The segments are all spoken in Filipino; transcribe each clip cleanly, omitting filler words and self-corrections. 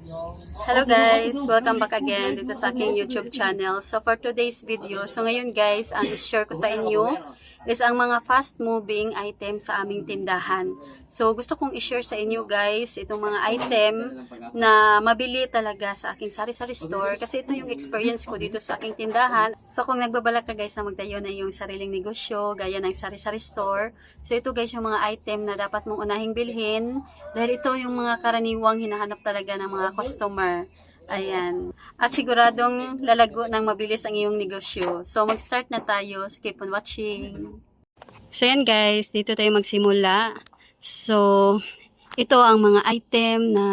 Hello guys! Welcome back again dito sa aking YouTube channel. So for today's video, ngayon guys, ang share ko sa inyo is ang mga fast moving item sa aming tindahan. So gusto kong i-share sa inyo guys itong mga item na mabili talaga sa aking sari-sari store kasi ito yung experience ko dito sa aking tindahan. So kung nagbabalak ka guys na magtayo na yung sariling negosyo gaya ng sari-sari store, so ito guys yung mga item na dapat mong unahing bilhin dahil ito yung mga karaniwang hinahanap talaga ng mga customer. Ayan. At siguradong lalago ng mabilis ang iyong negosyo. So, mag-start na tayo. So, keep on watching. So, yan guys. Dito tayo magsimula. So, ito ang mga item na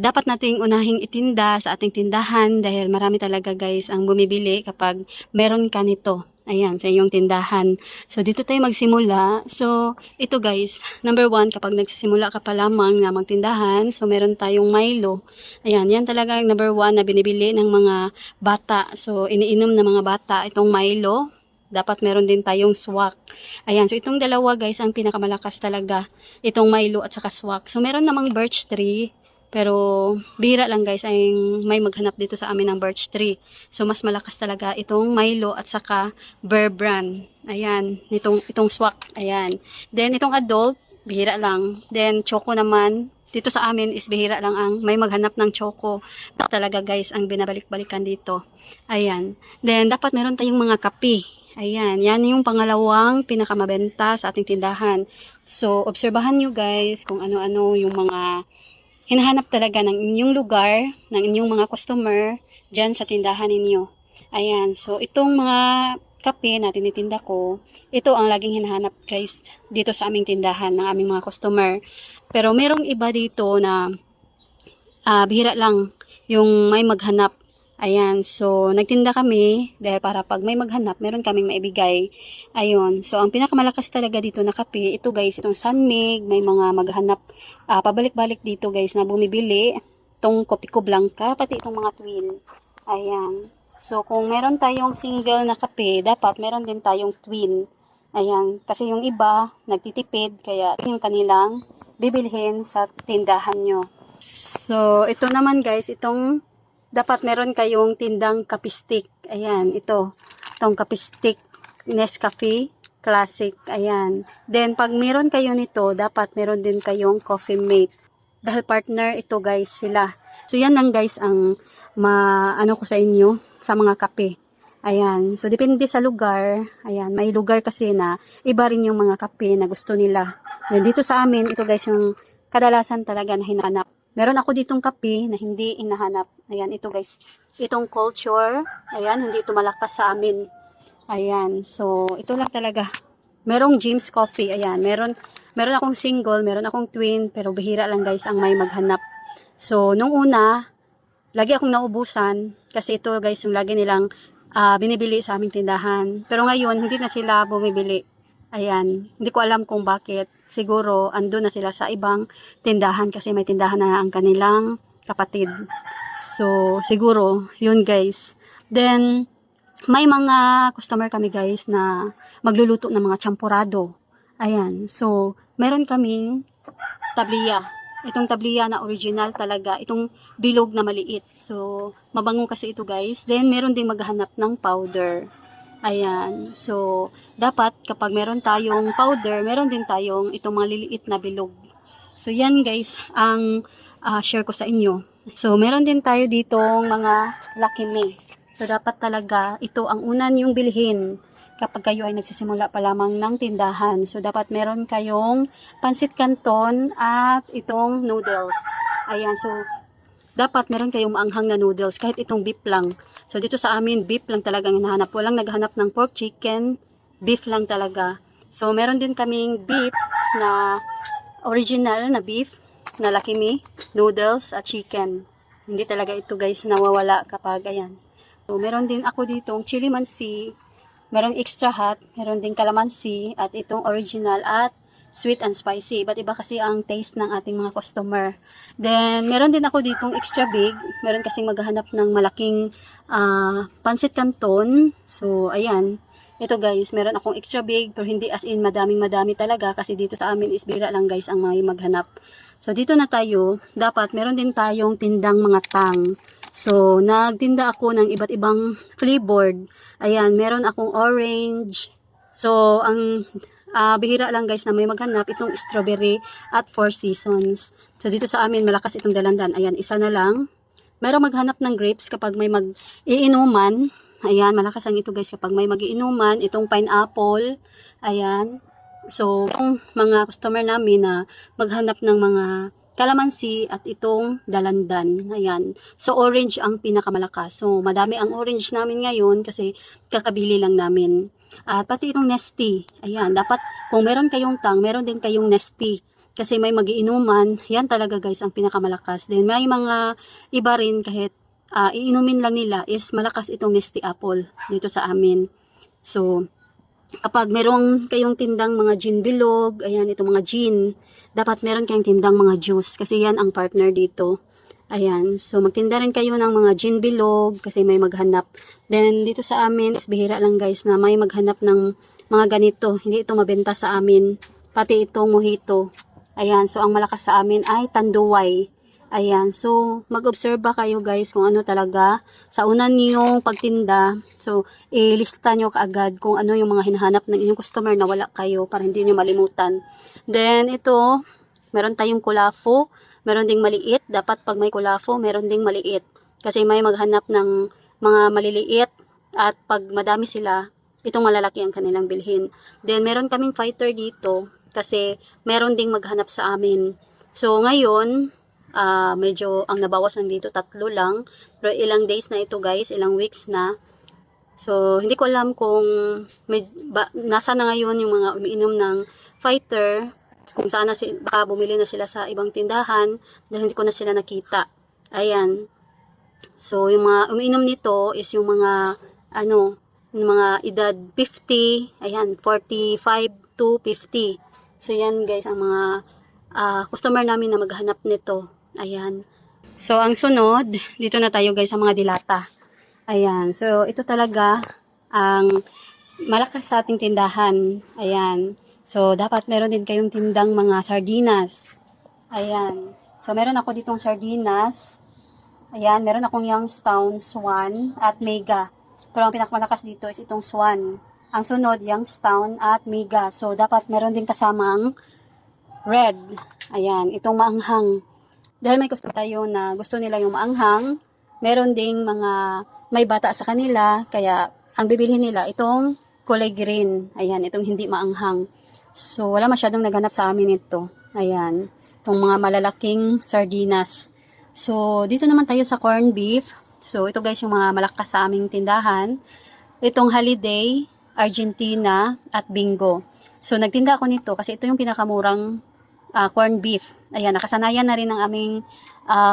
dapat nating unahing itinda sa ating tindahan dahil marami talaga guys ang bumibili kapag meron ka nito. Ayan, sa iyong tindahan. So, dito tayo magsimula. So, ito guys, number 1, kapag nagsisimula ka pa lamang na magtindahan, so meron tayong Milo. Ayan, yan talaga ang number 1 na binibili ng mga bata. So, iniinom ng mga bata itong Milo. Dapat meron din tayong swak. Ayan, so itong dalawa guys, ang pinakamalakas talaga. Itong Milo at saka swak. So, meron namang birch tree. Pero, bihira lang guys ay may maghanap dito sa amin ng birch tree. So, mas malakas talaga itong Milo at saka Bear Brand. Ayan, itong swak. Ayan. Then, itong adult, bihira lang. Then, choco naman, dito sa amin is bihira lang ang may maghanap ng choco. Talaga guys, ang binabalik-balikan dito. Ayan. Then, dapat meron tayong mga kape. Ayan, yan yung pangalawang pinakamabenta sa ating tindahan. So, obserbahan nyo guys kung ano-ano yung mga hinahanap talaga ng inyong lugar, ng inyong mga customer, dyan sa tindahan ninyo. Ayan, so itong mga kape na tinitinda ko, ito ang laging hinahanap guys dito sa aming tindahan ng aming mga customer. Pero merong iba dito na bihira lang yung may maghanap. Ayan, so nagtinda kami dahil para pag may maghanap, meron kaming maibigay. Ayun, so ang pinakamalakas talaga dito na kape, ito guys, itong Sunmig, may mga maghanap pabalik-balik dito guys na bumibili. Itong Kopiko Blanca, pati itong mga twin. Ayan, so kung meron tayong single na kape, dapat meron din tayong twin. Ayan, kasi yung iba, nagtitipid, kaya yung kanilang bibilhin sa tindahan nyo. So, ito naman guys, dapat meron kayong tindang kapistik. Ayan, itong kapistik Nescafe Classic. Ayan. Then, pag meron kayo nito, dapat meron din kayong Coffee Mate. Dahil partner, ito guys, sila. So, yan lang guys ang ko sa inyo sa mga kape. Ayan. So, depende sa lugar. Ayan. May lugar kasi na iba rin yung mga kape na gusto nila. Then, dito sa amin, ito guys yung kadalasan talaga na hinanap. Meron ako ditong kape na hindi inahanap. Ayan, ito guys. Itong Culture. Ayan, hindi ito malakas sa amin. Ayan, so ito lang talaga. Merong James Coffee. Ayan, meron akong single, meron akong twin, pero bihira lang guys ang may maghanap. So, nung una, lagi akong naubusan kasi ito guys yung lagi nilang binibili sa aming tindahan. Pero ngayon, hindi na sila bumibili. Ayan, hindi ko alam kung bakit. Siguro, ando na sila sa ibang tindahan kasi may tindahan na ang kanilang kapatid. So, siguro, yun guys. Then, may mga customer kami guys na magluluto ng mga champurado. Ayan, so, meron kaming tabliya. Itong tabliya na original talaga. Itong bilog na maliit. So, mabango kasi ito guys. Then, meron ding maghanap ng powder. Ayan. So, dapat kapag meron tayong powder, meron din tayong itong mga liliit na bilog. So, yan guys, ang share ko sa inyo. So, meron din tayo ditong mga Lucky Me. So, dapat talaga ito ang una niyong bilhin kapag kayo ay nagsisimula pa lamang ng tindahan. So, dapat meron kayong pansit canton at itong noodles. Ayan. So, dapat meron kayong maanghang na noodles kahit itong beef lang. So, dito sa amin, beef lang talaga ang hinahanap. Walang naghanap ng pork, chicken, beef lang talaga. So, meron din kaming beef na original na beef na Lucky Me, noodles at chicken. Hindi talaga ito guys nawawala kapag ayan. So, meron din ako ditong chili mansi, merong extra hot, meron din calamansi at itong original at sweet and spicy. Iba't iba kasi ang taste ng ating mga customer. Then, meron din ako ditong extra big. Meron kasing maghahanap ng malaking pancit canton. So, ayan. Ito guys, meron akong extra big pero hindi as in madaming-madami talaga kasi dito sa amin is bira lang guys ang may maghanap. So, dito na tayo. Dapat, meron din tayong tindang mga tang. So, nagtinda ako ng iba't ibang flavored. Ayan, meron akong orange. So, ang bihira lang guys na may maghanap itong strawberry at Four Seasons. So, dito sa amin, malakas itong dalandan. Ayan, isa na lang. Merong maghanap ng grapes kapag may mag-iinuman. Ayan, malakas ang ito guys kapag may mag-iinuman. Itong pineapple. Ayan. So, yung mga customer namin na maghanap ng mga kalamansi at itong dalandan. Ayan. So, orange ang pinakamalakas. So, madami ang orange namin ngayon kasi kakabili lang namin. At pati itong nesty. Ayan. Dapat kung meron kayong tang, meron din kayong nesty. Kasi may magiinuman. Yan talaga guys ang pinakamalakas. Then, may mga iba rin kahit iinumin lang nila is malakas itong nesty apple dito sa amin. So, kapag meron kayong tindang mga gin bilog, ayan, itong mga gin, dapat meron kayong tindang mga juice, kasi yan ang partner dito. Ayan, so magtinda rin kayo ng mga gin bilog, kasi may maghanap. Then, dito sa amin, is bihira lang guys, na may maghanap ng mga ganito. Hindi ito mabenta sa amin. Pati itong mojito. Ayan, so ang malakas sa amin ay tanduay. Ayan, so mag-obserba kayo guys kung ano talaga sa una niyong pagtinda. So, ilista nyo kaagad kung ano yung mga hinahanap ng inyong customer na wala kayo para hindi nyo malimutan. Then, ito, meron tayong kulafo, meron ding maliit. Dapat pag may kulafo, meron ding maliit. Kasi may maghanap ng mga maliliit at pag madami sila, itong malalaki ang kanilang bilhin. Then, meron kaming fighter dito kasi meron ding maghanap sa amin. So, ngayon, medyo ang nabawas lang dito 3 lang, pero ilang days na ito guys, ilang weeks na. So hindi ko alam kung nasa na ngayon yung mga umiinom ng fighter, kung saan na baka bumili na sila sa ibang tindahan dahil hindi ko na sila nakita. Ayan, so yung mga umiinom nito is yung mga yung mga edad 50, ayan, 45 to 50. So yan guys ang mga customer namin na maghanap nito. Ayan. So, ang sunod, dito na tayo guys sa mga dilata. Ayan. So, ito talaga ang malakas sa ating tindahan. Ayan. So, dapat meron din kayong tindang mga sardinas. Ayan. So, meron ako ditong sardinas. Ayan. Meron akong Youngstown, Swan, at Mega. Pero ang pinakamalakas dito is itong Swan. Ang sunod, Youngstown at Mega. So, dapat meron din kasamang red. Ayan. Itong maanghang. Dahil may gusto tayo na gusto nila yung maanghang, meron ding mga may bata sa kanila, kaya ang bibilhin nila itong kulay green. Ayan, itong hindi maanghang. So, wala masyadong naghanap sa amin ito. Ayan, itong mga malalaking sardinas. So, dito naman tayo sa corned beef. So, ito guys yung mga malakas sa aming tindahan. Itong Holiday, Argentina, at Bingo. So, nagtinda ako nito kasi ito yung pinakamurang corned beef. Ayan, nakasanayan na rin ng aming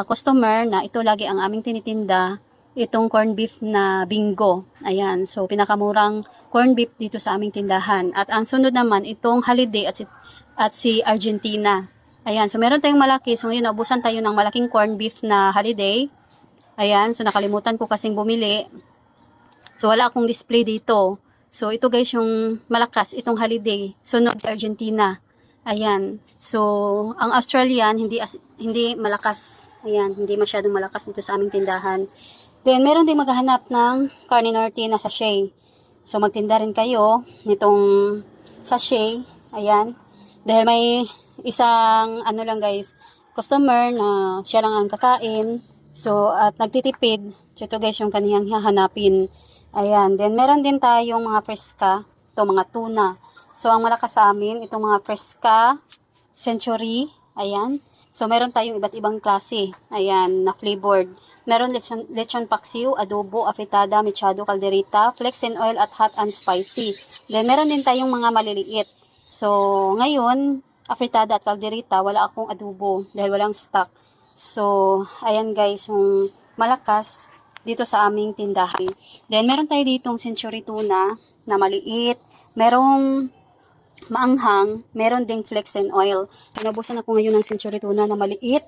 customer na ito lagi ang aming tinitinda, itong corned beef na Bingo. Ayan, so pinakamurang corned beef dito sa aming tindahan. At ang sunod naman, itong Holiday at si Argentina. Ayan, so meron tayong malaki. So ngayon, naubusan tayo ng malaking corned beef na Holiday. Ayan, so nakalimutan ko kasing bumili. So wala akong display dito. So ito guys yung malakas, itong Holiday. Sunod si Argentina. Ayan. So, ang Australian, hindi malakas. Ayan, hindi masyadong malakas dito sa aming tindahan. Then, meron din maghahanap ng Carne Norte na sachet. So, magtinda rin kayo nitong sachet. Ayan. Dahil may isang, lang guys, customer na siya lang ang kakain. So, at nagtitipid. So, ito guys yung kaniyang hahanapin. Ayan. Then, meron din tayong mga freska. Ito, mga tuna. So, ang malakas sa amin, itong mga freska, century, ayan. So, meron tayong iba't ibang klase, ayan, na flavored. Meron lechon paksiw, adobo, afritada, mechado, calderita, flex and oil, at hot and spicy. Then, meron din tayong mga maliliit. So, ngayon, afritada at calderita, wala akong adobo dahil walang stock. So, ayan guys, yung malakas dito sa aming tindahan. Then, meron tayo ditong century tuna na maliit. Merong maanghang, meron ding flex and oil. Nabusan ako ngayon ng century tuna na maliit.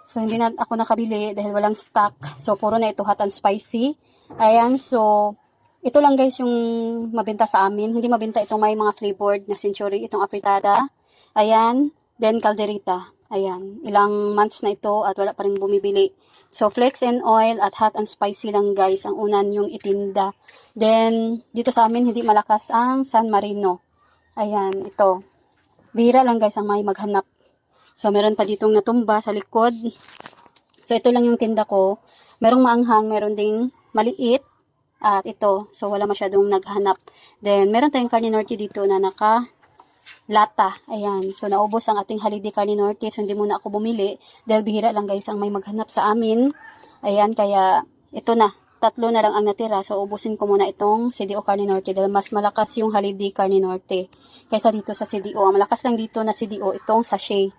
So, hindi na ako nakabili dahil walang stock. So, puro na ito hot and spicy. Ayan, so, ito lang guys yung mabenta sa amin. Hindi mabenta itong may mga flavored na century, itong afritada. Ayan, then calderita. Ayan, ilang months na ito at wala pa rin bumibili. So, Flex and Oil at Hot and Spicy lang guys ang unan yung itinda. Then, dito sa amin hindi malakas ang San Marino. Ayan, ito. Bihira lang guys ang may maghanap. So, meron pa ditong natumba sa likod. So, ito lang yung tinda ko. Merong maanghang, meron ding maliit. At ito, so wala masyadong naghanap. Then, meron tayong Carne Norte dito na lata. Ayan. So, naubos ang ating holiday Carne Norte. So, hindi muna ako bumili. Dahil bihira lang guys ang may maghanap sa amin. Ayan. Kaya, ito na. 3 na lang ang natira. So, ubusin ko muna itong CDO Carne Norte. Dahil mas malakas yung holiday Carne Norte. Kaysa dito sa CDO. Ang malakas lang dito na CDO, itong sachet.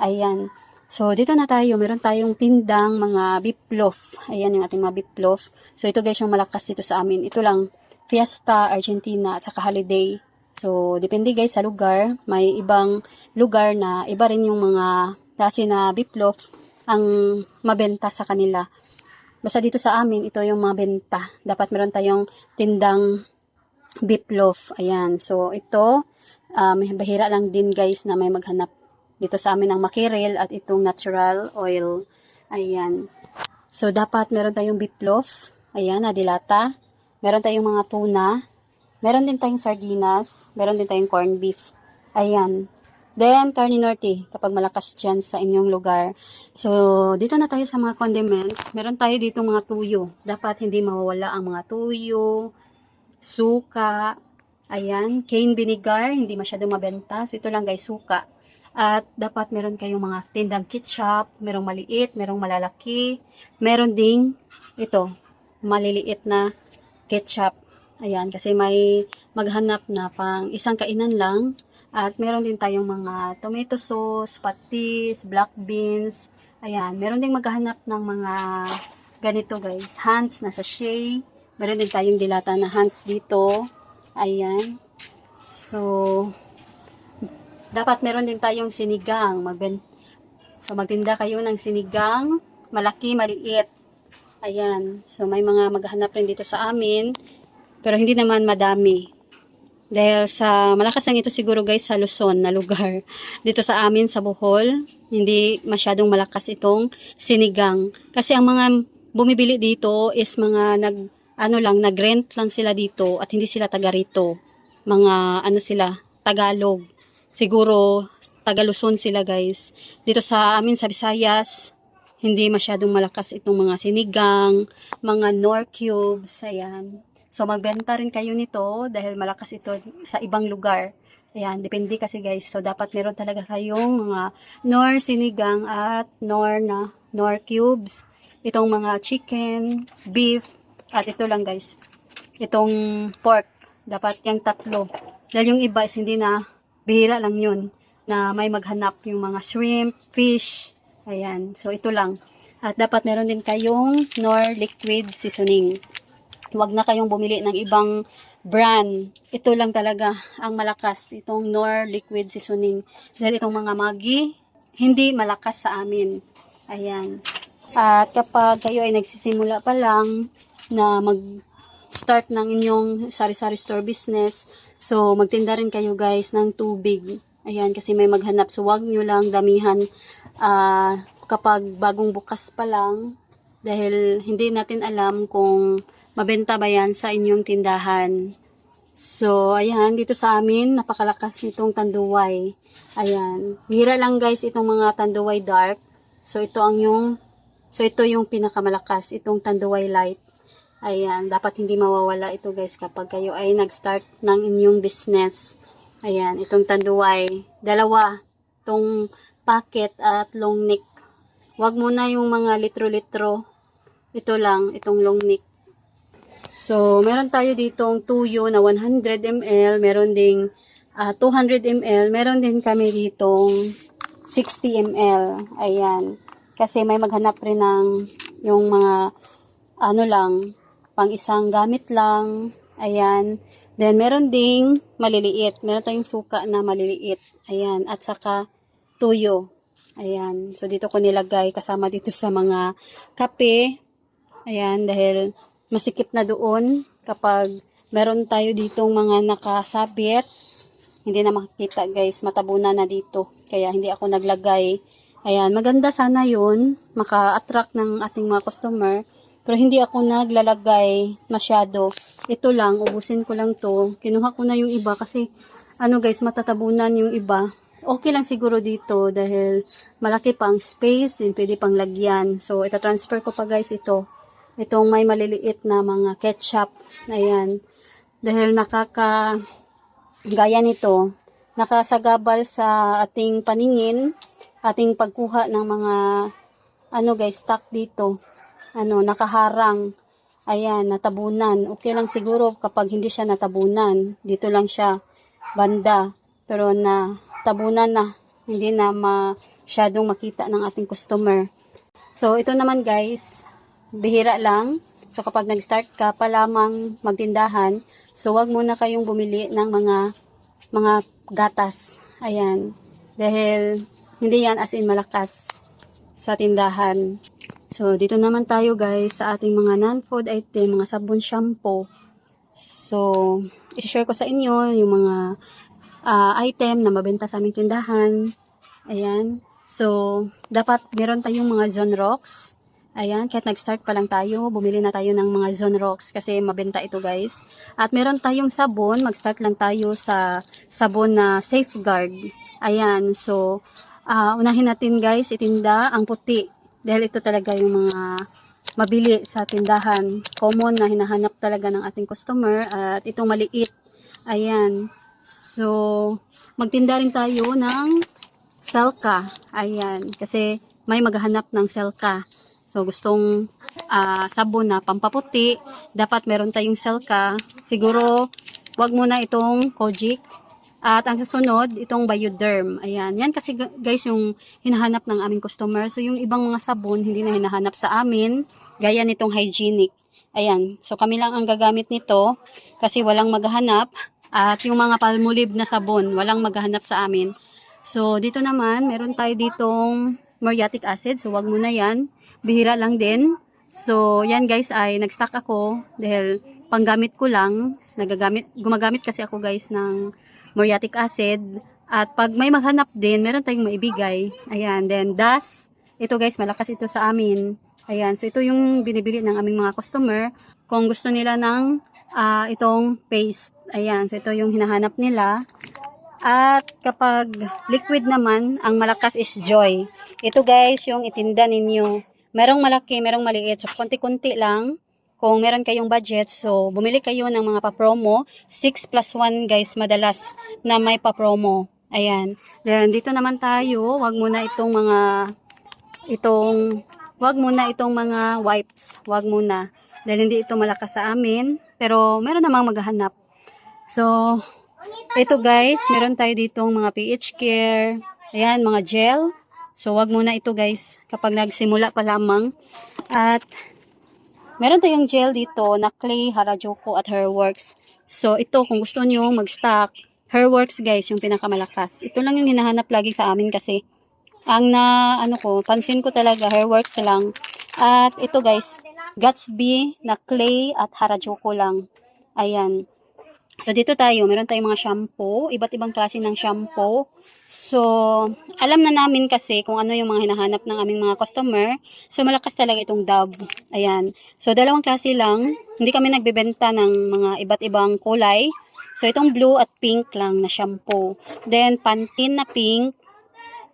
Ayan. So, dito na tayo. Meron tayong tindang mga beef loaf. Ayan yung ating mga beef loaf. So, ito guys yung malakas dito sa amin. Ito lang. Fiesta, Argentina, at saka holiday. So, depende guys sa lugar. May ibang lugar na iba rin yung mga klase na beef loaf ang mabenta sa kanila. Basta dito sa amin, ito yung mga benta. Dapat meron tayong tindang beef loaf. Ayan. So, ito, may bahira lang din guys na may maghanap. Dito sa amin ang makirel at itong natural oil. Ayan. So, dapat meron tayong beef loaf. Ayan, na dilata. Meron tayong mga tuna. Meron din tayong sardinas. Meron din tayong corned beef. Ayan. Then, Carne Norte, kapag malakas dyan sa inyong lugar. So, dito na tayo sa mga condiments. Meron tayo dito mga tuyo. Dapat hindi mawawala ang mga tuyo, suka, ayan, cane vinegar, hindi masyadong mabenta. So, ito lang guys, suka. At dapat meron kayong mga tindang ketchup, merong maliit, merong malalaki. Meron ding, ito, maliliit na ketchup. Ayan, kasi may maghanap na pang isang kainan lang. At meron din tayong mga tomato sauce, patis, black beans. Ayan, meron din maghanap ng mga ganito guys. Hands na sachet. Meron din tayong dilata na hands dito. Ayan. So, dapat meron din tayong sinigang. So, magtinda kayo ng sinigang. Malaki, maliit. Ayan. So, may mga maghanap rin dito sa amin. Pero hindi naman madami. Dahil sa malakas lang ito siguro guys sa Luzon na lugar. Dito sa amin sa Bohol, hindi masyadong malakas itong sinigang. Kasi ang mga bumibili dito is mga nag-rent lang sila dito at hindi sila taga rito. Mga sila, Tagalog. Siguro taga Luzon sila guys. Dito sa amin sa Visayas, hindi masyadong malakas itong mga sinigang, mga Knorr cubes, ayan. So, magbenta rin kayo nito dahil malakas ito sa ibang lugar. Ayan, depende kasi guys. So, dapat meron talaga kayong mga Knorr sinigang at Knorr cubes. Itong mga chicken, beef, at ito lang guys. Itong pork. Dapat yung 3. Dahil yung iba is hindi na, bihira lang yun, na may maghanap yung mga shrimp, fish. Ayan, so ito lang. At dapat meron din kayong Knorr liquid seasoning. Huwag na kayong bumili ng ibang brand. Ito lang talaga ang malakas. Itong Knorr liquid seasoning. Dahil itong mga Maggi, hindi malakas sa amin. Ayan. At kapag kayo ay nagsisimula pa lang na mag-start ng inyong sari-sari store business, so magtinda rin kayo guys ng tubig. Ayan, kasi may maghanap. So huwag nyo lang damihan kapag bagong bukas pa lang. Dahil hindi natin alam kung mabenta ba yan sa inyong tindahan. So, ayan, dito sa amin, napakalakas nitong tanduay. Ayan. Bihira lang guys itong mga tanduay dark. So, ito yung pinakamalakas, itong tanduay light. Ayan, dapat hindi mawawala ito guys kapag kayo ay nag-start ng inyong business. Ayan, itong tanduay. 2, itong packet at long neck. Huwag muna yung mga litro-litro. Ito lang, itong long neck. So, meron tayo ditong tuyo na 100 ml, meron ding 200 ml, meron din kami ditong 60 ml. Ayan. Kasi may maghanap rin ng yung mga pang isang gamit lang. Ayan. Then, meron ding maliliit. Meron tayong suka na maliliit. Ayan. At saka tuyo. Ayan. So, dito ko nilagay kasama dito sa mga kape. Ayan. Dahil masikip na doon kapag meron tayo ditong mga nakasabit. Hindi na makikita guys, matabunan na dito. Kaya hindi ako naglagay Ayan, maganda sana yun, maka-attract ng ating mga customer. Pero hindi ako naglalagay masyado. Ito lang, ubusin ko lang to. Kinuha ko na yung iba kasi, ano guys, matatabunan yung iba. Okay lang siguro dito dahil malaki pang space, din pwede pang lagyan. So, ita-transfer ko pa guys ito. Itong may maliliit na mga ketchup. Ayan. Dahil gaya nito, nakasagabal sa ating paningin, ating pagkuha ng mga ano guys, stock dito. Ano, nakaharang. Ayan, natabunan. Okay lang siguro kapag hindi siya natabunan. Dito lang siya banda. Pero natabunan na. Hindi na masyadong makita ng ating customer. So, ito naman guys, bihira lang. So, kapag nag-start ka pa lamang magtindahan, so wag muna kayong bumili ng mga gatas. Ayan. Dahil hindi yan as in malakas sa tindahan. So, dito naman tayo guys sa ating mga non-food item, mga sabon, shampoo. So, isi-share ko sa inyo yung mga item na mabenta sa aming tindahan. Ayan. So, dapat meron tayong mga Zonrox. Ayan, kahit nag-start pa lang tayo, bumili na tayo ng mga Zonrox kasi mabenta ito guys. At meron tayong sabon, mag-start lang tayo sa sabon na Safeguard. Ayan, so, unahin natin guys, itinda ang puti. Dahil ito talaga yung mga mabili sa tindahan. Common na hinahanap talaga ng ating customer. At itong maliit. Ayan. So, magtinda rin tayo ng Selka. Ayan. Kasi may maghahanap ng Selka. So, gustong sabon na pampaputi. Dapat meron tayong Selka. Siguro, wag muna itong Kojic. At ang susunod, itong Bioderm. Ayan. Yan kasi guys yung hinahanap ng aming customer. So, yung ibang mga sabon, hindi na hinahanap sa amin. Gaya nitong hygienic. Ayan. So, kami lang ang gagamit nito kasi walang maghahanap. At yung mga Palmolive na sabon, walang maghahanap sa amin. So, dito naman, meron tayo ditong muriatic acid. So, wag muna yan. Bihira lang din. So, yan guys ay nag-stock ako dahil panggamit ko lang. Gumagamit kasi ako guys ng muriatic acid. At pag may maghanap din, meron tayong maibigay. Ayan. Then, DAS. Ito guys, malakas ito sa amin. Ayan. So, ito yung binibili ng aming mga customer. Kung gusto nila ng itong paste. Ayan. So, ito yung hinahanap nila. At kapag liquid naman, ang malakas is Joy. Ito guys, yung itinda ninyo. Merong malaki, merong maliit. So, konti-konti lang. Kung meron kayong budget, so, bumili kayo ng mga pa-promo. 6+1 guys, madalas na may pa-promo. Ayan. Then, dito naman tayo. Wag muna itong mga wipes. Wag muna. Dahil hindi ito malakas sa amin. Pero, meron namang maghahanap. So, ito guys, meron tayo ditong mga pH care. Ayan, mga gel. So, wag muna ito guys kapag nagsimula pa lamang. At meron tayong gel dito na Clay, Harajuku at Hairworks. So, ito kung gusto nyo mag-stock, Hairworks guys, yung pinakamalakas. Ito lang yung hinahanap lagi sa amin kasi ang pansin ko talaga, Hairworks lang. At ito guys, Gatsby na Clay at Harajuku lang. Ayan. So, dito tayo, meron tayong mga shampoo, iba't ibang klase ng shampoo. So, alam na namin kasi kung ano yung mga hinahanap ng aming mga customer. So, malakas talaga itong Dove. Ayan. So, dalawang klase lang. Hindi kami nagbebenta ng mga iba't ibang kulay. So, itong blue at pink lang na shampoo. Then, Pantene na pink.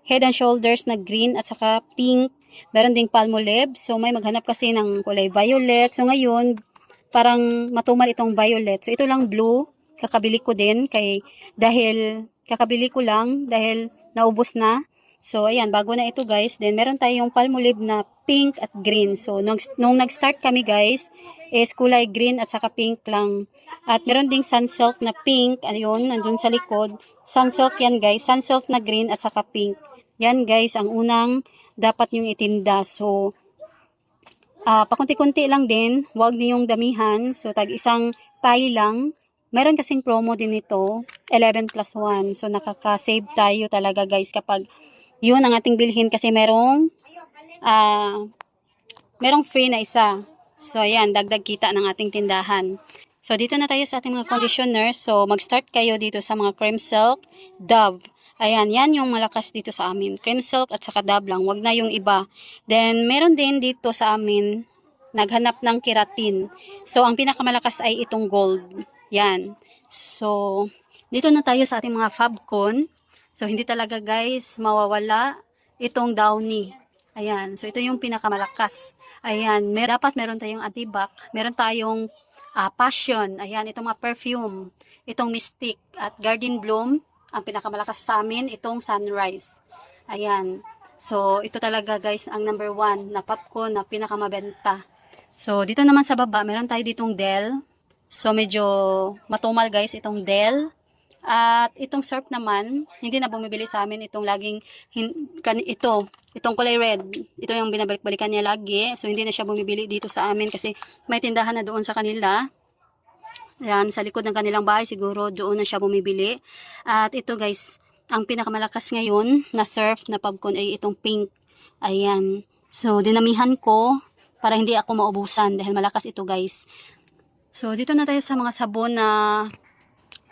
Head and Shoulders na green at saka pink. Meron ding Palmolive. So, may maghanap kasi ng kulay violet. So, ngayon, parang matumal itong violet. So, ito lang blue. Kakabili ko din dahil naubos na. So, ayan, bago na ito guys. Then, meron tayong Palmolive na pink at green. So, nung nag-start kami guys, is kulay green at saka pink lang. At meron ding Sunsilk na pink. Ayun, nandun sa likod. Sunsilk yan guys. Sunsilk na green at saka pink. Yan guys, ang unang dapat yung itinda. So, pakunti-kunti lang din. Huwag niyong damihan. So, tag-isang tayo lang. Meron kasing promo din ito, 11+1. So, nakaka-save tayo talaga guys kapag yun ang ating bilhin kasi merong free na isa. So, ayan, dagdag kita ng ating tindahan. So, dito na tayo sa ating mga conditioner. So, mag-start kayo dito sa mga Cream Silk, Dove. Ayan, yan yung malakas dito sa amin. Cream Silk at saka Dove lang, wag na yung iba. Then, meron din dito sa amin, naghanap ng keratin. So, ang pinakamalakas ay itong gold. Yan. So, dito na tayo sa ating mga Fabcon. So, hindi talaga guys, mawawala itong Downy. Ayan. So, ito yung pinakamalakas. Ayan. Dapat meron tayong Antibac. Meron tayong Passion. Ayan. Itong mga perfume. Itong Mystic at Garden Bloom. Ang pinakamalakas sa amin, itong Sunrise. Ayan. So, ito talaga guys, ang number 1 na popcorn na pinakamabenta. So, dito naman sa baba, meron tayo ditong Dell. So, medyo matumal guys itong Dell. At itong Surf naman, hindi na bumibili sa amin itong laging, itong kulay red. Ito yung binabalik-balikan niya lagi. So, hindi na siya bumibili dito sa amin kasi may tindahan na doon sa kanila. Yan, sa likod ng kanilang bahay, siguro doon na siya bumibili. At ito guys, ang pinakamalakas ngayon na Surf na popcorn ay itong pink. Ayan. So, dinamihan ko para hindi ako maubusan dahil malakas ito guys. So, dito na tayo sa mga sabon na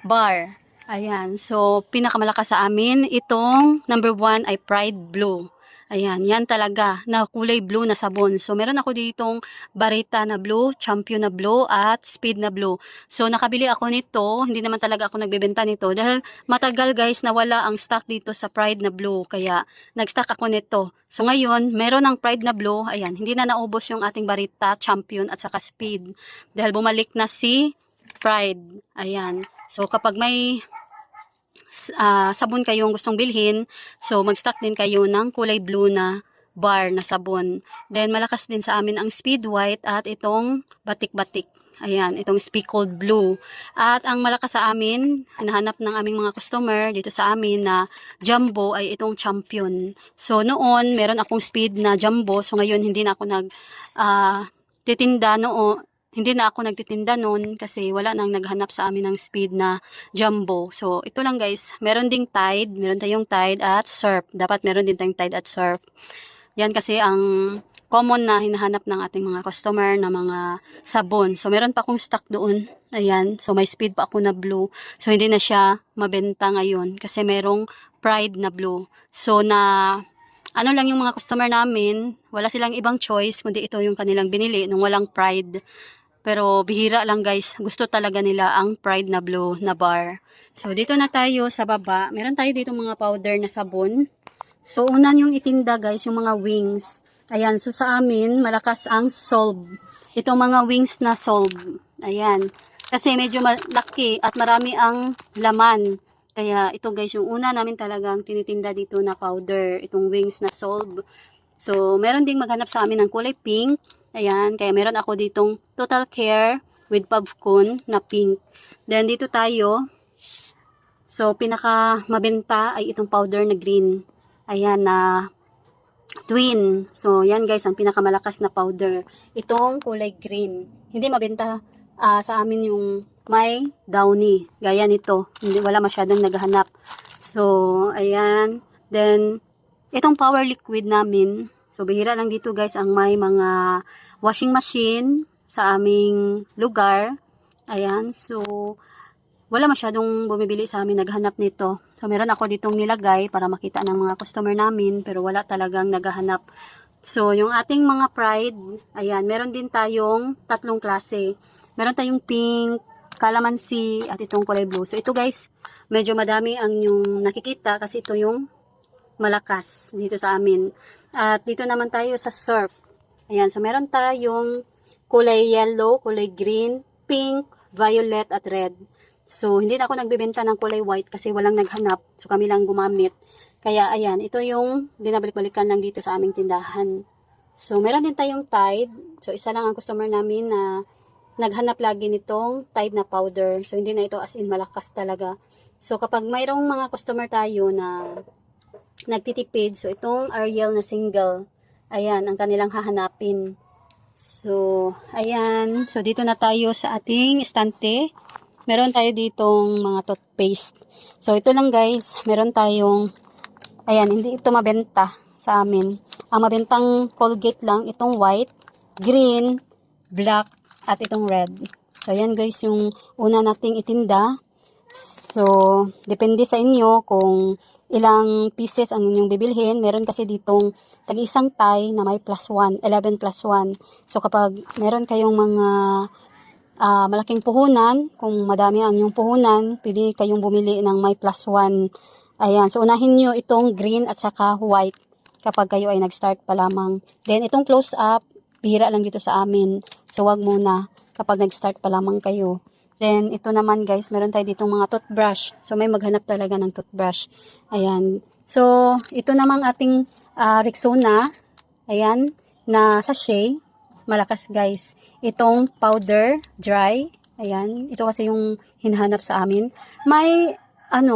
bar. Ayan. So, pinakamalakas sa amin, itong number 1 ay Pride Blue. Ayan. Yan talaga na kulay blue na sabon. So, meron ako ditong Barita na blue, Champion na blue, at Speed na blue. So, nakabili ako nito. Hindi naman talaga ako nagbebenta nito. Dahil matagal guys na wala ang stock dito sa Pride na blue. Kaya, nag-stock ako nito. So, ngayon, meron ng Pride na blue. Ayan. Hindi na naubos yung ating Barita, Champion, at saka Speed. Dahil bumalik na si Pride. Ayan. So, kapag may sabon kayong gustong bilhin, so mag-stock din kayo ng kulay blue na bar na sabon. Then malakas din sa amin ang Speed White at itong batik-batik. Ayan, itong Speckled Blue. At ang malakas sa amin, hinahanap ng aming mga customer dito sa amin na jumbo ay itong Champion. So noon, meron akong Speed na jumbo. So ngayon, hindi na ako titinda noon. Hindi na ako nagtitinda noon kasi wala nang naghanap sa amin ng Speed na jumbo. So, ito lang guys. Meron ding Tide. Meron tayong Tide at Surf. Dapat meron din tayong Tide at Surf. Yan kasi ang common na hinahanap ng ating mga customer na mga sabon. So, meron pa akong stock doon. Ayan. So, may Speed pa ako na blue. So, hindi na siya mabenta ngayon kasi merong Pride na blue. So, ano lang yung mga customer namin, wala silang ibang choice kundi ito yung kanilang binili nung walang Pride. Pero bihira lang guys, gusto talaga nila ang Pride na blue na bar. So dito na tayo sa baba, meron tayo dito mga powder na sabon. So unan yung itinda guys, yung mga wings. Ayan, so sa amin malakas ang Solve. Itong mga wings na Solve. Ayan, kasi medyo malaki at marami ang laman. Kaya ito guys, yung una namin talagang tinitinda dito na powder, itong wings na Solve. So meron ding maghanap sa amin ng kulay pink. Ayan, kaya meron ako ditong Total Care with Pavcon na pink. Then dito tayo. So pinaka mabenta ay itong powder na green. Ayan na twin. So yan guys, ang pinakamalakas na powder. Itong kulay green. Hindi mabenta sa amin yung may Downy. Gaya nito. Wala masyadong naghahanap. So ayan. Then itong power liquid namin. So, bihira lang dito guys ang may mga washing machine sa aming lugar. Ayan. So, wala masyadong bumibili sa amin naghanap nito. So, meron ako ditong nilagay para makita ng mga customer namin pero wala talagang naghahanap. So, yung ating mga Pride, ayan, meron din tayong tatlong klase. Meron tayong pink, calamansi, at itong kulay blue. So, ito guys, medyo madami ang yung nakikita kasi ito yung malakas dito sa amin. At dito naman tayo sa Surf. Ayan, so meron tayong kulay yellow, kulay green, pink, violet, at red. So, hindi na ako nagbebenta ng kulay white kasi walang naghanap. So, kami lang gumamit. Kaya, ayan, ito yung binabalik-balikan lang dito sa aming tindahan. So, meron din tayong Tide. So, isa lang ang customer namin na naghanap lagi nitong Tide na powder. So, hindi na ito as in malakas talaga. So, kapag mayroong mga customer tayo na nagtitipid, so itong Ariel na single, ayan, ang kanilang hahanapin. So, ayan. So, dito na tayo sa ating estante. Meron tayo ditong mga toothpaste. So, ito lang guys, meron tayong, ayan, hindi ito mabenta sa amin. Ang mabentang Colgate lang, itong white, green, black, at itong red. So, ayan guys, yung una nating itinda. So, depende sa inyo kung ilang pieces ang inyong bibilhin. Meron kasi ditong tag-isang tie na may +1, 11 plus 1. So kapag meron kayong mga malaking puhunan, kung madami ang inyong puhunan, pwede kayong bumili ng may +1. Ayan, so unahin nyo itong green at saka white kapag kayo ay nag-start pa lamang. Then itong close up, bihira lang dito sa amin. So wag muna kapag nag-start pa lamang kayo. Then, ito naman guys, meron tayo ditong mga toothbrush. So, may maghanap talaga ng toothbrush. Ayan. So, ito namang ating Rexona. Ayan, na sachet. Malakas guys. Itong powder, dry. Ayan, ito kasi yung hinahanap sa amin. May,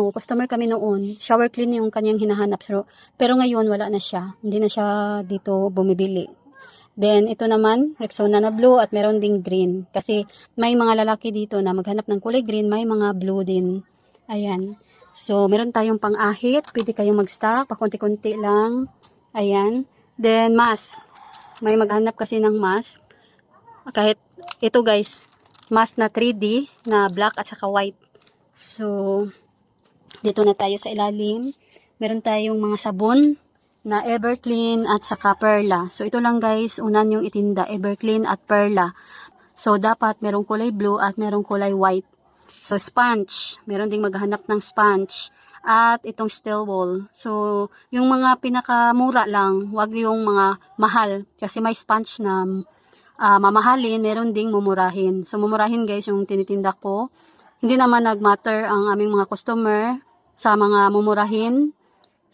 customer kami noon. Shower clean yung kanyang hinahanap. Pero ngayon, wala na siya. Hindi na siya dito bumibili. Then, ito naman, Rexona na blue at meron ding green. Kasi may mga lalaki dito na maghanap ng kulay green, may mga blue din. Ayan. So, meron tayong pang-ahit. Pwede kayong mag-stock. Pakunti-kunti lang. Ayan. Then, mask. May maghanap kasi ng mask. Kahit ito guys, mask na 3D na black at saka white. So, dito na tayo sa ilalim. Meron tayong mga sabon na Everclean at saka Perla. So, ito lang guys, unan yung itinda, Everclean at Perla. So, dapat merong kulay blue at merong kulay white. So, sponge. Meron ding maghanap ng sponge. At itong steel wool. So, yung mga pinakamura lang, wag yung mga mahal. Kasi may sponge na mamahalin, meron ding mumurahin. So, mumurahin guys yung tinitinda ko. Hindi naman nagmatter ang aming mga customer sa mga mumurahin.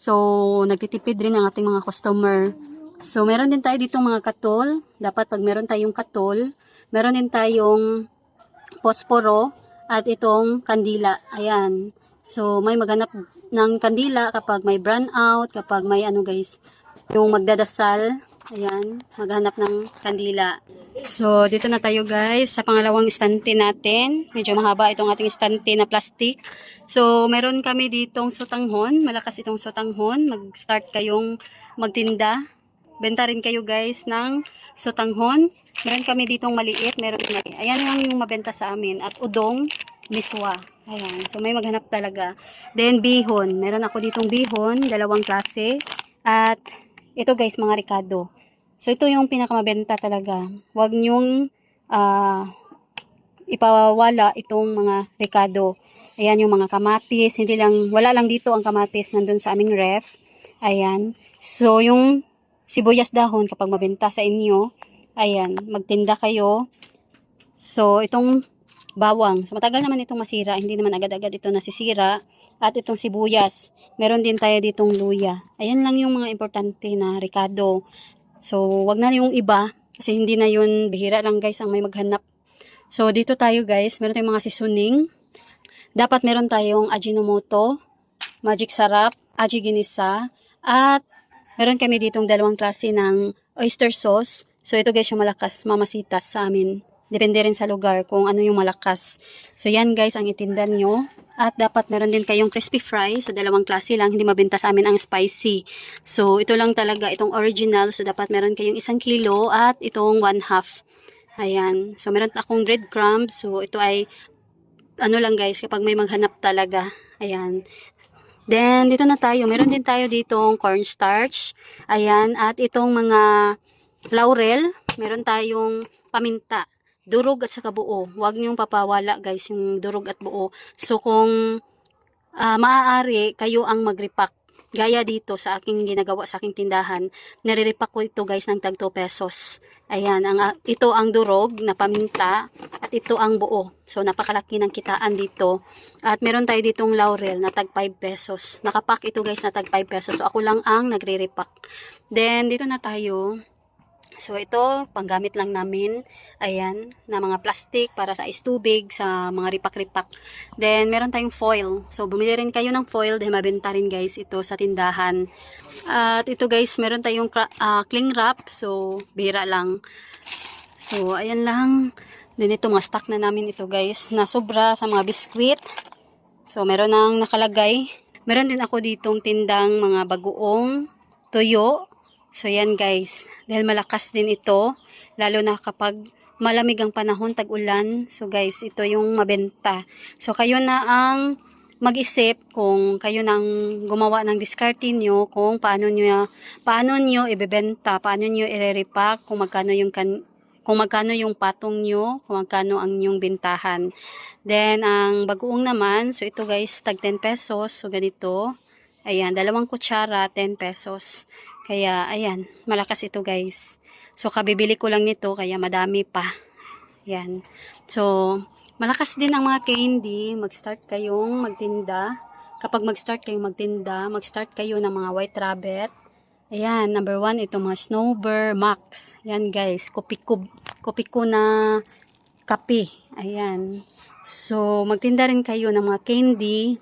So, nagtitipid rin ang ating mga customer. So, meron din tayo ditong mga katol. Dapat pag meron tayong katol, meron din tayong posporo at itong kandila. Ayan. So, may maghanap ng kandila kapag may burn out, kapag may guys, yung magdadasal. Ayan, maghanap ng kandila. So, dito na tayo guys sa pangalawang estante natin. Medyo mahaba itong ating estante na plastic. So, meron kami ditong sotanghon. Malakas itong sotanghon. Mag-start kayong magtinda. Benta rin kayo guys ng sotanghon. Meron kami ditong maliit. Meron din. Ayan yung mabenta sa amin. At udong, miswa. Ayan. So, may maghanap talaga. Then, bihon. Meron ako ditong bihon. Dalawang klase. At ito guys, mga Ricardo. So, ito yung pinakamabenta talaga. Huwag nyong ipawala itong mga Ricardo. Ayan yung mga kamatis. Hindi lang, wala lang dito ang kamatis nandun sa aming ref. Ayan. So, yung sibuyas dahon kapag mabenta sa inyo, ayan, magtinda kayo. So, itong bawang. So, matagal naman itong masira. Hindi naman agad-agad ito nasisira. At itong sibuyas. Meron din tayo ditong luya. Ayan lang yung mga importante na Ricardo. So, wag na yung iba. Kasi hindi na yun, bihira lang guys ang may maghanap. So, dito tayo guys. Meron tayong mga seasoning. Dapat meron tayong Ajinomoto, Magic Sarap, Aji Ginisa, at meron kami ditong dalawang klase ng oyster sauce. So, ito guys yung malakas, mamasitas sa amin. Depende rin sa lugar kung ano yung malakas. So, yan guys ang itinda nyo. At dapat meron din kayong crispy fry. So, dalawang klase lang. Hindi mabenta sa amin ang spicy. So, ito lang talaga itong original. So, dapat meron kayong 1 kilo at itong 1/2. Ayan. So, meron akong breadcrumbs. So, ito ay lang guys, kapag may maghanap talaga. Ayan. Then, dito na tayo. Meron din tayo ditong cornstarch. Ayan. At itong mga laurel. Meron tayong paminta. Durog at saka buo. Huwag niyong papawala guys yung durog at buo. So, kung maaari, kayo ang mag-repack. Gaya dito sa aking ginagawa sa aking tindahan, nare-repack ko ito guys ng tag 2 pesos. Ayan, ito ang durog na paminta at ito ang buo. So, napakalaki ng kitaan dito. At meron tayo ditong laurel na tag 5 pesos. Nakapack ito guys na tag 5 pesos. So, ako lang ang nagre-repack. Then, dito na tayo. So, ito, panggamit lang namin. Ayan, na mga plastic para sa istubig, sa mga ripak-ripak. Then, meron tayong foil. So, bumili rin kayo ng foil dahil mabenta rin guys ito sa tindahan. At ito guys, meron tayong cling wrap. So, bira lang. So, ayan lang. Then, ito, mga stock na namin ito guys, na sobra sa mga biskwit. So, meron nang nakalagay. Meron din ako ditong tindang mga bagoong tuyo. So, yan guys. Dahil malakas din ito. Lalo na kapag malamig ang panahon, tag-ulan. So, guys, ito yung mabenta. So, kayo na ang mag-isip kung kayo nang gumawa ng diskarte nyo kung paano nyo ibebenta, paano nyo i-repack, kung magkano yung patong nyo, kung magkano ang inyong bentahan. Then, ang bagoong naman, so ito guys, tag 10 pesos. So, ganito. Ayan, 2 kutsara, 10 pesos. Kaya, ayan, malakas ito guys. So, kabibili ko lang nito, kaya madami pa. Ayan. So, malakas din ang mga candy. Mag-start kayong magtinda. Kapag mag-start kayong magtinda, mag-start kayo ng mga White Rabbit. Ayan, number 1, ito mga Snowbird Max. Ayan guys, kopi ko na kape. Ayan. So, magtinda rin kayo ng mga candy.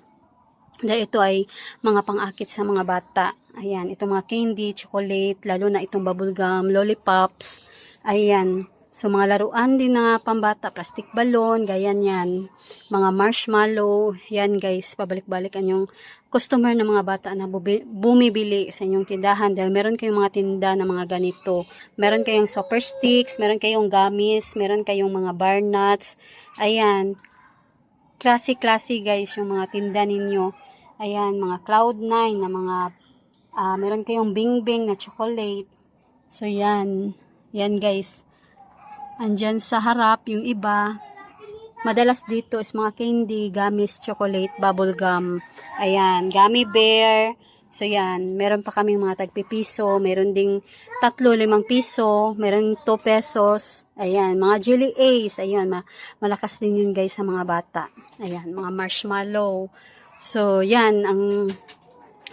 Dahil ito ay mga pang-akit sa mga bata. Ayan, ito mga candy, chocolate, lalo na itong bubblegum, lollipops. Ayan. So, mga laruan din na pambata, plastic balloon, ganyan yan. Mga marshmallow, yan guys, pabalik-balikan yung customer ng mga bata na bumibili sa inyong tindahan dahil meron kayong mga tinda na mga ganito. Meron kayong super sticks, meron kayong gummies, meron kayong mga bar nuts. Ayan, klase-klase guys yung mga tinda ninyo. Ayan, mga Cloud9 na mga, meron kayong Bing Bing na chocolate. So, yan guys. Andyan sa harap yung iba. Madalas dito is mga candy, gummies, chocolate, bubble gum. Ayan, gummy bear. So yan, meron pa kaming mga tagpipiso. Meron ding 3-5 piso. Meron 2 pesos. Ayan, mga jelly Ace. Ayan, malakas din yun guys sa mga bata. Ayan, mga marshmallow. So yan,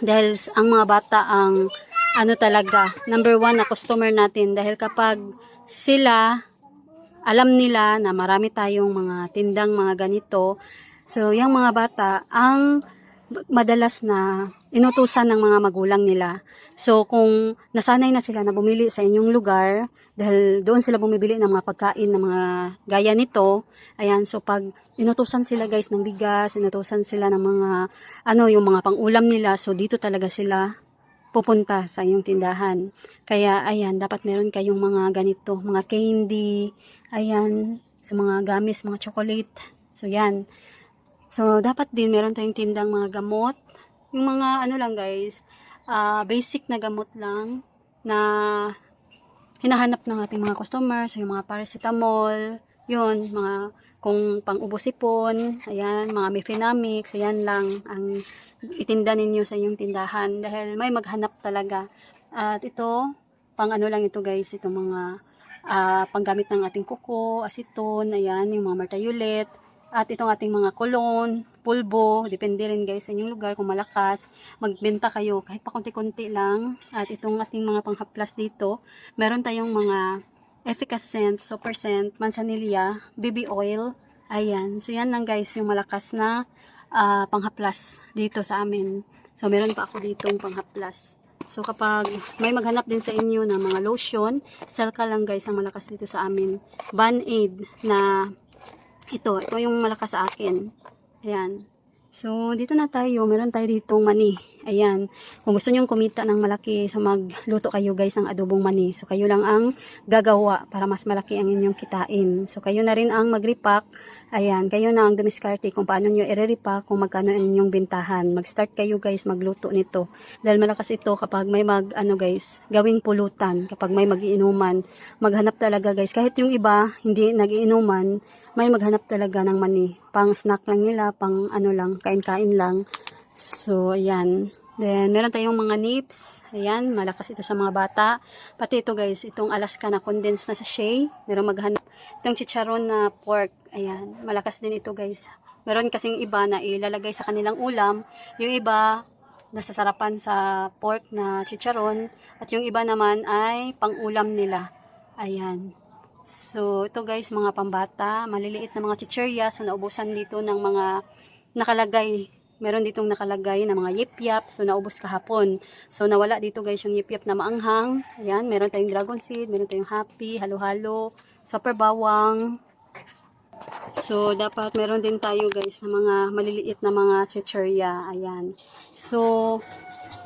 dahil ang mga bata ang ano talaga, number 1 na customer natin. Dahil kapag sila alam nila na marami tayong mga tindang mga ganito. So, yung mga bata, ang madalas na inutusan ng mga magulang nila. So, kung nasanay na sila na bumili sa inyong lugar, dahil doon sila bumibili ng mga pagkain ng mga gaya nito, ayan, so pag inutusan sila guys ng bigas, inutusan sila ng mga, yung mga pang-ulam nila, so dito talaga sila pupunta sa inyong tindahan. Kaya, ayan, dapat meron kayong mga ganito, mga candy, ayan, so mga gamis, mga chocolate. So, yan. So, dapat din meron tayong tindang mga gamot. Yung mga, lang guys, basic na gamot lang na hinahanap ng ating mga customers, yung mga paracetamol, yun, mga kung pang-ubos-ipon, ayan, mga Mefenamics, ayan lang ang itinda ninyo sa inyong tindahan dahil may maghanap talaga. At ito, pang lang ito guys, ito mga panggamit ng ating kuko, aceton, ayan, yung mga martayulet, at itong ating mga cologne, pulbo, depende rin guys sa inyong lugar kung malakas, magbenta kayo kahit pa konti-konti lang. At itong ating mga panghaplas dito, meron tayong mga efficacent, super scent, manzanilla, baby oil, ayan. So yan lang guys yung malakas na panghaplas dito sa amin. So meron pa ako ditong panghaplas. So kapag may maghanap din sa inyo ng mga lotion, Selka lang guys ang malakas dito sa amin. Band-Aid na ito yung malakas sa akin. Ayan. So, dito na tayo. Meron tayo ditong mani. Ayan. Kung gusto nyong kumita ng malaki, so magluto kayo guys ng adobong mani. So, kayo lang ang gagawa para mas malaki ang inyong kitain. So, kayo na rin ang mag-repack. Ayan. Kayo na ang dumiskarte kung paano nyo i-repack, kung magkano ang inyong bintahan. Mag-start kayo guys magluto nito. Dahil malakas ito kapag may guys, gawing pulutan. Kapag may mag-iinuman, maghanap talaga guys. Kahit yung iba, hindi nag-iinuman, may maghanap talaga ng mani. Pang snack lang nila, pang lang, kain-kain lang. So, ayan. Then, meron tayong mga nips. Ayan, malakas ito sa mga bata. Pati ito guys, itong Alaska na condensed na sachet. Meron maghanap. Itong chicharon na pork. Ayan, malakas din ito guys. Meron kasing iba na ilalagay sa kanilang ulam. Yung iba, nasasarapan sa pork na chicharon. At yung iba naman ay pang-ulam nila. Ayan. So, ito guys, mga pambata. Maliliit na mga chichirya. So, naubusan dito ng mga nakalagay. Meron ditong nakalagay na mga yip-yap. So, naubos kahapon. So, nawala dito guys yung yip-yap na maanghang. Ayan, meron tayong dragon seed. Meron tayong happy, halo-halo, super bawang. So, dapat meron din tayo guys na mga maliliit na mga chichirya. Ayan. So,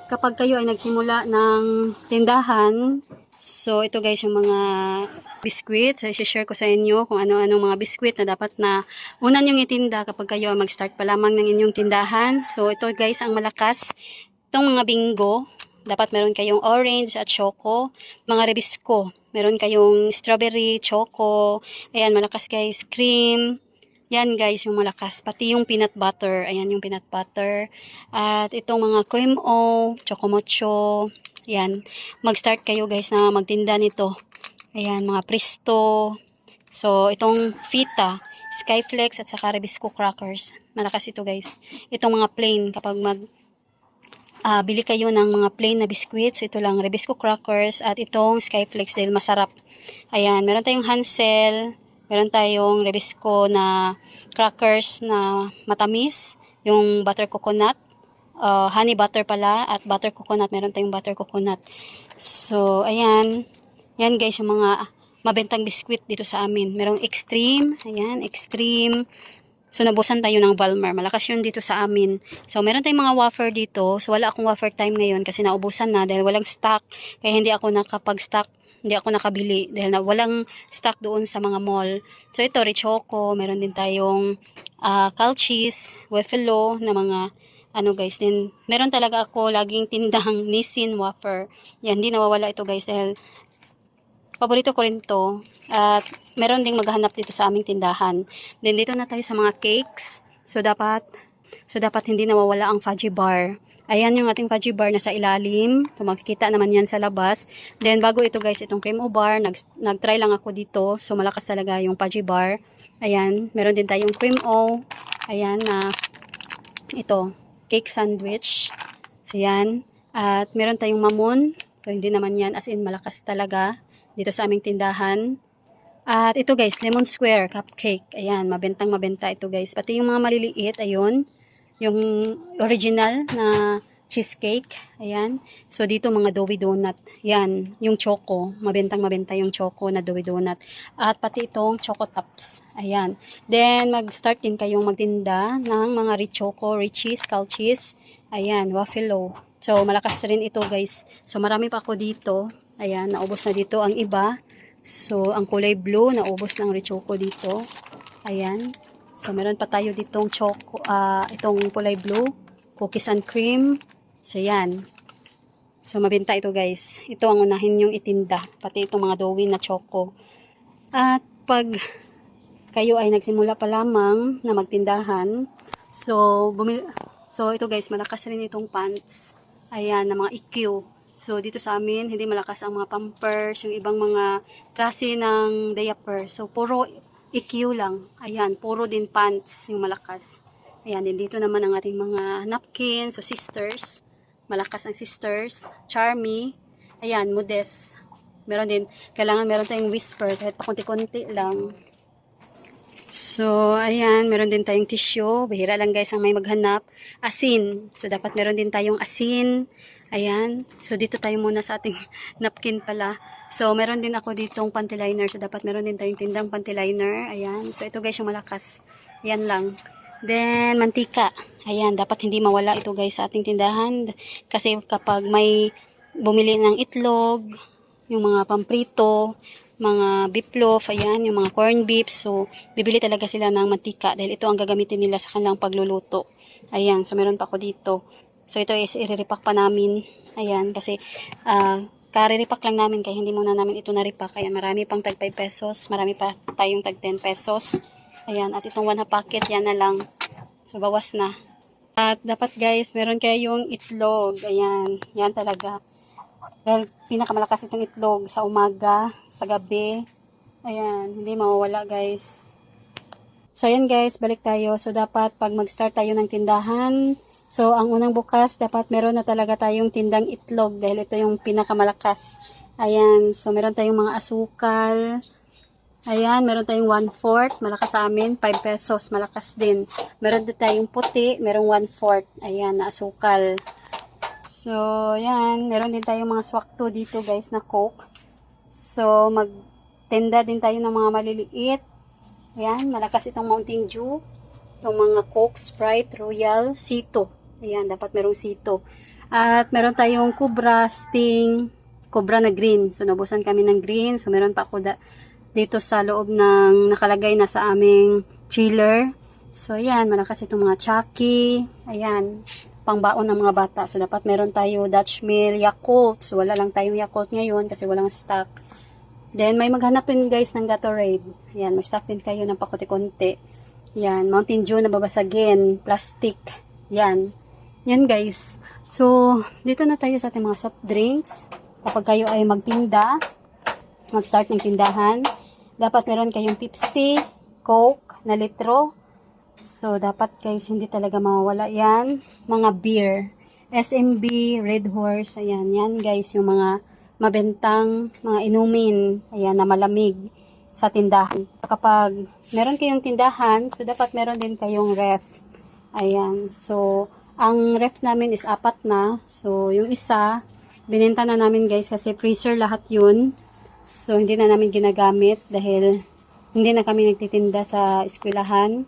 kapag kayo ay nagsimula ng tindahan, so ito guys yung mga biskwit. So, i-share ko sa inyo kung ano-ano mga biskwit na dapat na una nyong itinda kapag kayo mag-start pa lamang ng inyong tindahan. So, ito guys ang malakas. Itong mga bingo, dapat meron kayong orange at choco. Mga rebisco, meron kayong strawberry, choco. Ayan, malakas guys, cream. Yan guys, yung malakas. Pati yung peanut butter. Ayan yung peanut butter. At itong mga cream o, chocomocho. Ayan, mag-start kayo guys na magtinda nito. Ayan, mga Presto. So, itong Fita, Skyflex at saka Rebisco crackers. Malakas ito guys. Itong mga plain, kapag bili kayo ng mga plain na biscuits. So, ito lang, Rebisco crackers at itong Skyflex dahil masarap. Ayan, meron tayong Hansel. Meron tayong Rebisco na crackers na matamis. Yung butter coconut. Honey butter pala at butter coconut. Meron tayong butter coconut. So, ayan. Yan guys, yung mga mabentang biskwit dito sa amin. Merong Extreme. Ayan, Extreme. So, nabusan tayo ng Balmer. Malakas yun dito sa amin. So, meron tayong mga wafer dito. So, wala akong wafer time ngayon kasi naubusan na dahil walang stock. Kaya hindi ako nakapag-stock. Hindi ako nakabili dahil walang stock doon sa mga mall. So, ito, Richoco. Meron din tayong Calchis, Wefelo na mga guys. Then, meron talaga ako laging tindang Nissin wafer. Yan, hindi nawawala ito guys dahil paborito ko rin to. At meron ding maghanap dito sa aming tindahan. Then dito na tayo sa mga cakes. So dapat hindi nawawala ang fudgy bar. Ayan yung ating fudgy bar na sa ilalim. So makikita naman yan sa labas. Then bago ito guys, itong cream o bar, nag-try lang ako dito. So malakas talaga yung fudgy bar. Ayan, meron din tayong cream o. Ayan na ito, cake sandwich. So yan. At meron tayong mamon. So hindi naman yan as in malakas talaga dito sa aming tindahan. At ito guys, lemon square cupcake. Ayan, mabenta ito guys. Pati yung mga maliliit, ayun. Yung original na cheesecake. Ayan. So dito mga doughy donut. Yan, yung choco. Mabenta yung choco na doughy donut. At pati itong choco tops. Ayan. Then mag-start din kayong magtinda ng mga Richoco, Richies, Calchis. Ayan, Wafelo. So malakas rin ito guys. So marami pa ako dito. Ayan, naubos na dito ang iba. So, ang kulay blue, naubos ng Richoco dito. Ayan. So, meron pa tayo ditong choco, itong kulay blue. Cookies and cream. So, yan. So, mabenta ito guys. Ito ang unahin yung itinda. Pati itong mga doughy na choco. At pag kayo ay nagsimula pa lamang na magtindahan, so ito guys, malakas rin itong pants. Ayan, na mga EQ. So, dito sa amin, hindi malakas ang mga pampers, yung ibang mga klase ng diaper. So, puro EQ lang. Ayan, puro din pants yung malakas. Ayan, din dito naman ang ating mga napkins. So, sisters. Malakas ang sisters. Charmy. Ayan, Modest. Meron din, kailangan meron tayong whisper, kahit pa konti-konti lang. So, ayan, meron din tayong tissue. Bihira lang guys ang may maghanap. Asin. So, dapat meron din tayong asin. Ayan. So, dito tayo muna sa ating napkin pala. So, meron din ako ditong panty liner. So, dapat meron din tayong tindang panty liner. Ayan. So, ito guys yung malakas. Ayan lang. Then, mantika. Ayan. Dapat hindi mawala ito guys sa ating tindahan. Kasi kapag may bumili ng itlog, yung mga pamprito, mga beef loaf, ayan, yung mga corn beef. So, bibili talaga sila ng mantika dahil ito ang gagamitin nila sa kanilang pagluluto. Ayan. So, meron pa ako dito. So, ito is i-repack pa namin. Ayan, kasi kare-repack lang namin kaya hindi muna namin ito na-repack. Ayan, marami pang tag 5 pesos. Marami pa tayong tag 10 pesos. Ayan, at itong 1 packet, yan na lang. So, bawas na. At dapat guys, meron kayong itlog. Ayan, yan talaga. Dahil pinakamalakas itong itlog sa umaga, sa gabi. Ayan, hindi mawawala guys. So, ayan guys, balik tayo. So, dapat pag mag-start tayo ng tindahan, so, ang unang bukas, dapat meron na talaga tayong tindang itlog dahil ito yung pinakamalakas. Ayan. So, meron tayong mga asukal. Ayan. Meron tayong 1/4. Malakas sa amin. 5 pesos. Malakas din. Meron din tayong puti. Merong 1/4. Ayan. Na asukal. So, ayan. Meron din tayong mga swakto dito guys na Coke. So, magtenda din tayo ng mga maliliit. Ayan. Malakas itong Mountain Dew. Itong mga Coke, Sprite, Royal, Sito. Ayan, dapat merong sito. At meron tayong Cobra, Sting, Cobra na green. So, nabusan kami ng green. So, meron pa ako dito sa loob ng nakalagay na sa aming chiller. So, ayan, malakas itong mga Chucky. Ayan, pangbaon ng mga bata. So, dapat meron tayo Dutch Mill, Yakult. So, wala lang tayong Yakult ngayon kasi walang stock. Then, may maghanap rin guys ng Gatorade. Ayan, may stock din kayo ng pakunti-kunti. Ayan, Mountain Dew na babasagin, plastic. Ayan. Yan guys. So, dito na tayo sa ating mga soft drinks. Kapag kayo ay magtinda, mag-start ng tindahan, dapat meron kayong Pepsi, Coke na litro. So, dapat guys, hindi talaga mawawala yan. Mga beer. SMB, Red Horse, ayan. Yan guys, yung mga mabentang mga inumin. Ayan, na malamig sa tindahan. Kapag meron kayong tindahan, so dapat meron din kayong ref. Ayan. So, ang ref namin is 4 na. So, yung isa, binenta na namin guys kasi freezer lahat yun. So, hindi na namin ginagamit dahil hindi na kami nagtitinda sa eskwelahan.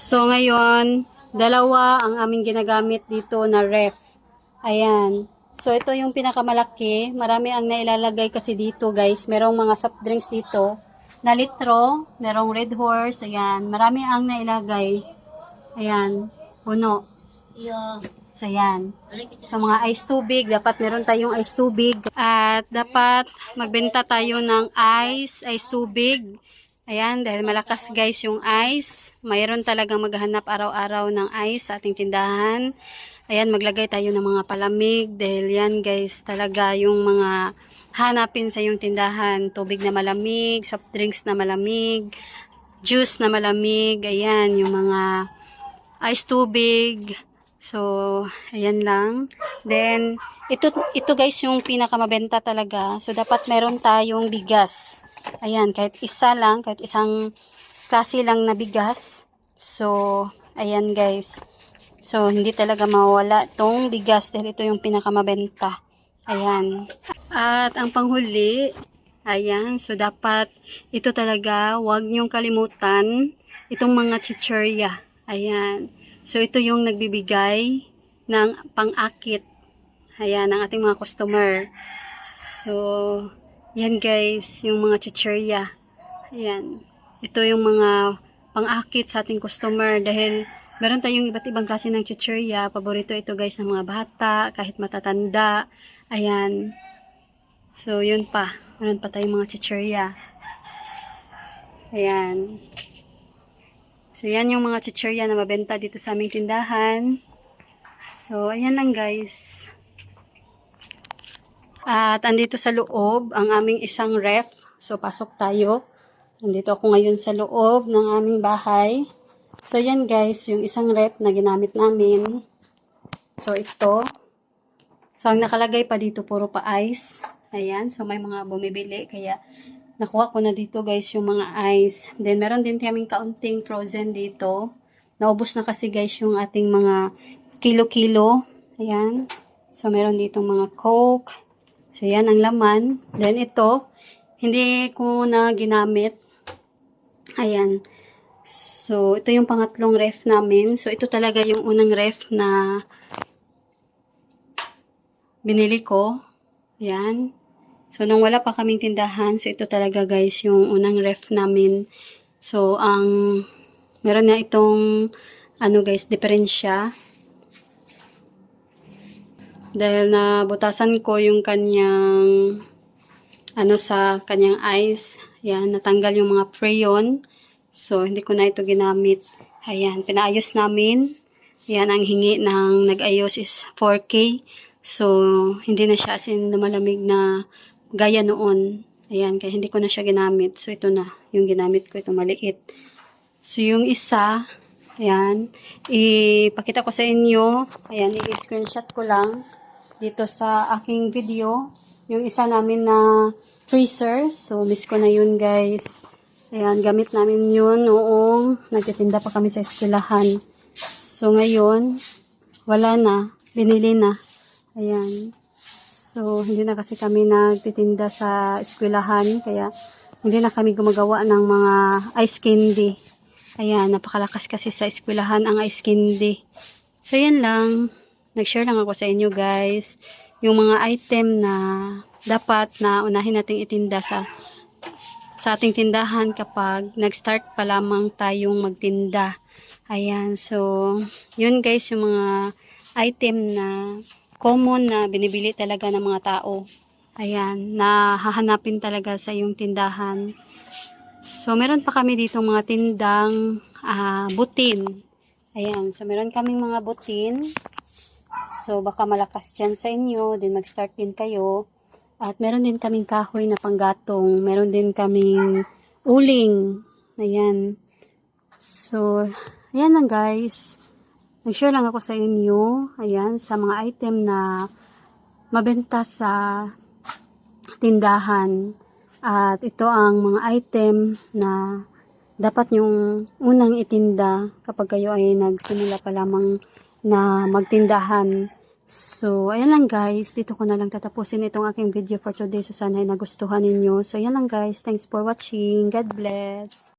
So, ngayon, 2 ang aming ginagamit dito na ref. Ayan. So, ito yung pinakamalaki. Marami ang nailalagay kasi dito, guys. Merong mga soft drinks dito na litro. Merong Red Horse. Ayan. Marami ang nailagay. Ayan. Puno. So, ayan. So, mga ice tubig. Dapat meron tayong ice tubig. At dapat magbenta tayo ng ice tubig. Ayan, dahil malakas guys yung ice. Mayroon talagang maghanap araw-araw ng ice sa ating tindahan. Ayan, maglagay tayo ng mga palamig. Dahil yan guys, talaga yung mga hanapin sa yung tindahan. Tubig na malamig, soft drinks na malamig, juice na malamig. Ayan, yung mga ice tubig. So, ayan lang. Then, ito guys yung pinakamabenta talaga. So, dapat meron tayong bigas. Ayan, kahit isa lang, kahit isang klase lang na bigas. So, ayan guys. So, hindi talaga mawala tong bigas dahil ito yung pinakamabenta. Ayan. At ang panghuli, ayan. So, dapat ito talaga, huwag niyong kalimutan itong mga chichirya. Ayan. So, ito yung nagbibigay ng pang-akit. Ayan, ang ating mga customer. So, yan guys, yung mga chichirya. Ayan. Ito yung mga pang-akit sa ating customer dahil meron tayong iba't ibang klase ng chichirya. Paborito ito guys ng mga bata, kahit matatanda. Ayan. So, yun pa. Meron pa tayong mga chichirya. Ayan. So, yan yung mga chichirya na mabenta dito sa aming tindahan. So, ayan lang guys. At andito sa loob ang aming isang ref. So, pasok tayo. Andito ako ngayon sa loob ng aming bahay. So, yan guys, yung isang ref na ginamit namin. So, ito. So, ang nakalagay pa dito, puro pa ice. Ayan. So, may mga bumibili. Kaya, nakuha ko na dito guys yung mga ice. Then, meron din kaming kaunting frozen dito. Naubos na kasi guys yung ating mga kilo-kilo. Ayan. So, meron dito mga Coke. So, yan ang laman. Then, ito, hindi ko na ginamit. Ayan. So, ito yung pangatlong ref namin. So, ito talaga yung unang ref na binili ko. Ayan. So, nung wala pa kaming tindahan, so, ito talaga guys yung unang ref namin. So, meron na itong, guys, diferensya. Dahil nabutasan ko yung kanyang sa kanyang ice. Ayan, natanggal yung mga freon. So, hindi ko na ito ginamit. Ayan, pinaayos namin. Ayan, ang hingi ng nag-ayos is 4K. So, hindi na siya as in lumalamig na gaya noon. Ayan, kaya hindi ko na siya ginamit. So, ito na yung ginamit ko. Ito maliit. So, yung isa, ayan, ipakita ko sa inyo. Ayan, i-screenshot ko lang dito sa aking video. Yung isa namin na freezer. So, miss ko na yun guys. Ayan, gamit namin yun noong nagtitinda pa kami sa eskwelahan. So, ngayon, wala na. Binili na. Ayan. So, hindi na kasi kami nagtitinda sa eskwelahan. Kaya, hindi na kami gumagawa ng mga ice candy. Ayan, napakalakas kasi sa eskwelahan ang ice candy. So, yan lang. Nag-share lang ako sa inyo guys. Yung mga item na dapat na unahin nating itinda sa sa ating tindahan kapag nag-start pa lamang tayong magtinda. Ayan, so yun guys yung mga item na common na binibili talaga ng mga tao. Ayan, na hahanapin talaga sa iyong tindahan. So meron pa kami dito mga tindang butin. Ayan, so meron kaming mga butin. So baka malakas dyan sa inyo, din mag-start din kayo. At meron din kaming kahoy na panggatong. Meron din kaming uling. Ayan. So, ayan lang guys. Nag-share lang ako sa inyo. Ayan, sa mga item na mabenta sa tindahan. At ito ang mga item na dapat yung unang itinda kapag kayo ay nagsimula pa lamang na magtindahan. So, ayan lang guys. Dito ko na lang tatapusin itong aking video for today. So, sana ay nagustuhan ninyo. So, ayan lang guys. Thanks for watching. God bless.